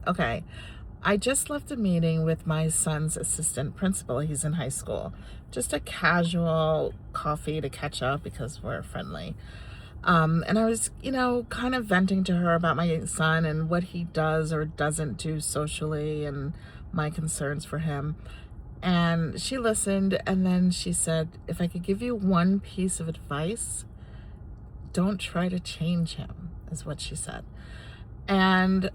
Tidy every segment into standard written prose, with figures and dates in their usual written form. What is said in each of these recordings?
Okay. I just left a meeting with my son's assistant principal. He's in high school. Just a casual coffee to catch up because we're friendly. And I was, kind of venting to her about my son and what he does or doesn't do socially and my concerns for him. And she listened, and then she said, if I could give you one piece of advice, don't try to change him, is what she said. And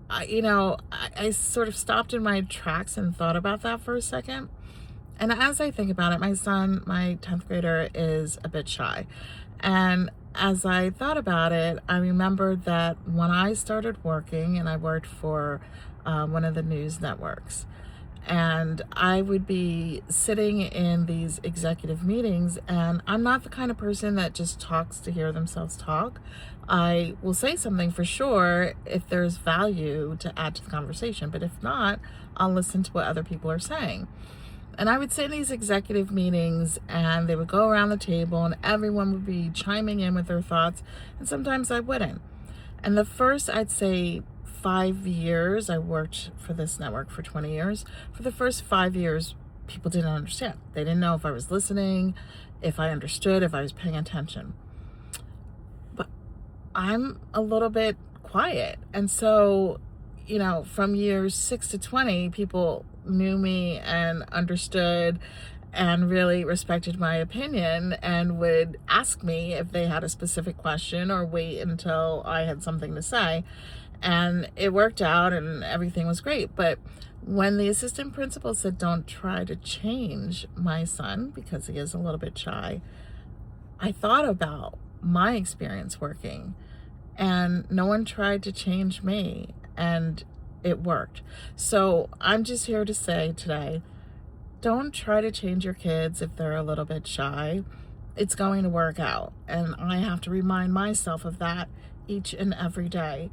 I sort of stopped in my tracks and thought about that for a second. And as I think about it, my son, my 10th grader, is a bit shy. And as I thought about it, I remembered that when I started working, and I worked for one of the news networks, and I would be sitting in these executive meetings, and I'm not the kind of person that just talks to hear themselves talk. I will say something for sure if there's value to add to the conversation, but if not, I'll listen to what other people are saying. And I would sit in these executive meetings, and they would go around the table and everyone would be chiming in with their thoughts, and sometimes I wouldn't. And the first, I'd say, 5 years, I worked for this network for 20 years. For the first 5 years, people didn't understand. They didn't know if I was listening, if I understood, if I was paying attention. But I'm a little bit quiet. And so, from years 6 to 20, people knew me and understood and really respected my opinion and would ask me if they had a specific question or wait until I had something to say. And it worked out and everything was great. But when the assistant principal said, don't try to change my son because he is a little bit shy, I thought about my experience working, and no one tried to change me, and it worked. So I'm just here to say today, don't try to change your kids if they're a little bit shy. It's going to work out. And I have to remind myself of that each and every day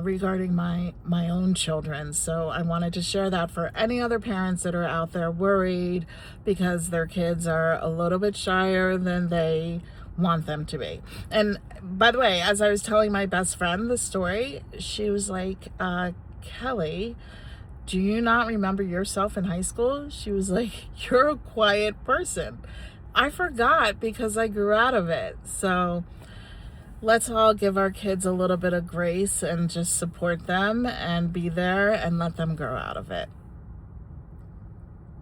regarding my own children. So I wanted to share that for any other parents that are out there worried because their kids are a little bit shyer than they want them to be. And by the way, as I was telling my best friend the story, she was like, Kelly, do you not remember yourself in high school? She was like, you're a quiet person. I forgot because I grew out of it. So let's all give our kids a little bit of grace and just support them and be there and let them grow out of it.